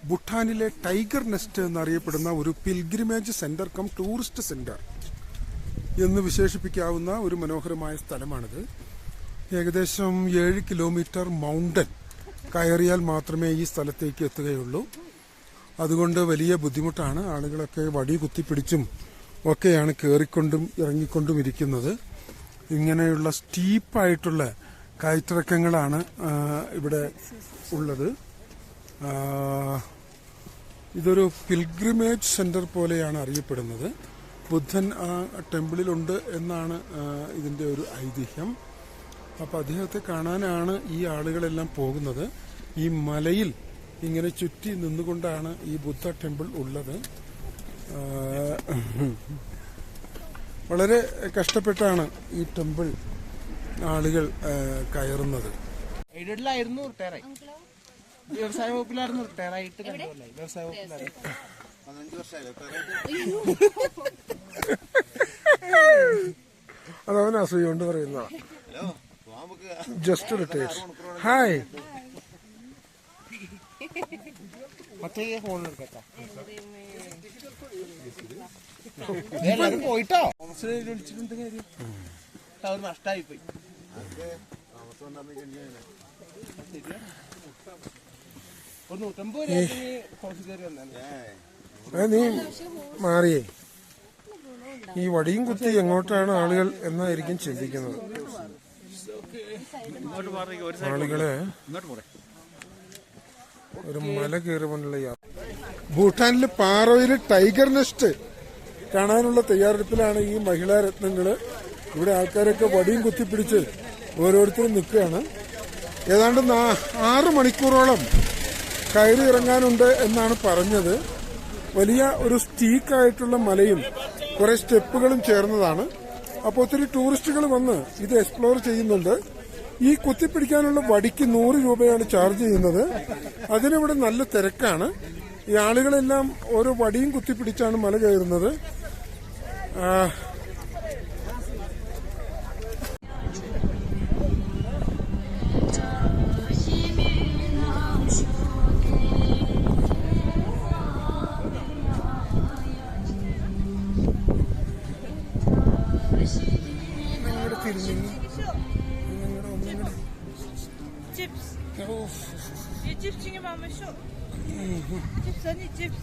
ഭൂട്ടാനിലെ tiger nest എന്നറിയപ്പെടുന്ന ഒരു pilgrimage centre come tourist centre എന്ന് വിശേഷിപ്പിക്കാവുന്ന ഒരു മനോഹരമായ സ്ഥലമാണിത്. ഏകദേശം 7 കിലോമീറ്റർ മൗണ്ടൻ കയറിയാൽ മാത്രമേ ഈ സ്ഥലത്തേക്ക് എത്തുകയുള്ളൂ. അതുകൊണ്ട് വലിയ ബുദ്ധിമുട്ടാണ്. ആളുകളൊക്കെ വടി കുത്തിപ്പിടിച്ചും ഒക്കെയാണ് കയറിക്കൊണ്ടും ഇറങ്ങിക്കൊണ്ടും ഇരിക്കുന്നത്. ഇങ്ങനെയുള്ള സ്റ്റീപ്പായിട്ടുള്ള കയറ്റിറക്കങ്ങളാണ് ഇവിടെ ഉള്ളത്. ഇതൊരു പിൽഗ്രിമേജ് സെന്റർ പോലെയാണ് അറിയപ്പെടുന്നത്. ബുദ്ധൻ ആ ടെമ്പിളിലുണ്ട് എന്നാണ് ഇതിന്റെ ഒരു ഐതിഹ്യം. അപ്പൊ അദ്ദേഹത്തെ കാണാനാണ് ഈ ആളുകളെല്ലാം പോകുന്നത്. ഈ മലയിൽ ഇങ്ങനെ ചുറ്റി നിന്നുകൊണ്ടാണ് ഈ ബുദ്ധ ടെമ്പിൾ ഉള്ളത്. വളരെ കഷ്ടപ്പെട്ടാണ് ഈ ടെമ്പിൾ ആളുകൾ കയറുന്നത്. വ്യവസായ വകുപ്പിലായിരുന്നു റിട്ടയർ ആയിട്ട് വ്യവസായ വകുപ്പിലായിരുന്നു 15 വർഷമായി. അതവൻ അസൂയ കൊണ്ട് പറയുന്നതാ. Just retire. ഹായ്. മറ്റേ ഫോണിലെടുക്കാം പോയിട്ടോ. വിളിച്ചിട്ടുണ്ട് കാര്യം അവർ നഷ്ടമായി പോയി. നീ മാറിയേ. ഈ വടിയും കുത്തി എങ്ങോട്ടാണ് ആളുകൾ എന്നായിരിക്കും ചിന്തിക്കുന്നത്. ആളുകളെ ഒരു മല കയറുവാനുള്ള യാത്ര. ഭൂട്ടാനിലെ പാറോയില് ടൈഗർ നെസ്റ്റ് കാണാനുള്ള തയ്യാറെടുപ്പിലാണ് ഈ മഹിളാ രത്നങ്ങള്. ഇവിടെ ആൾക്കാരൊക്കെ വടിയും കുത്തിപ്പിടിച്ച് ഓരോരുത്തരും നിൽക്കുകയാണ്. ഏതാണ്ട് 6 മണിക്കൂറോളം കയറി ഇറങ്ങാനുണ്ട് എന്നാണ് പറഞ്ഞത്. വലിയ ഒരു സ്റ്റീക്കായിട്ടുള്ള മലയും കുറെ സ്റ്റെപ്പുകളും ചേർന്നതാണ്. അപ്പോൾ ഒത്തിരി ടൂറിസ്റ്റുകൾ വന്ന് ഇത് എക്സ്പ്ലോർ ചെയ്യുന്നുണ്ട്. ഈ കുത്തിപ്പിടിക്കാനുള്ള വടിക്ക് 100 രൂപയാണ് ചാർജ് ചെയ്യുന്നത്. അതിനിവിടെ നല്ല തിരക്കാണ്. ഈ ആളുകളെല്ലാം ഓരോ വടിയും കുത്തിപ്പിടിച്ചാണ് മല കയറുന്നത്. Cips. Dziewczynie mamy szok. Cips, a nie cips.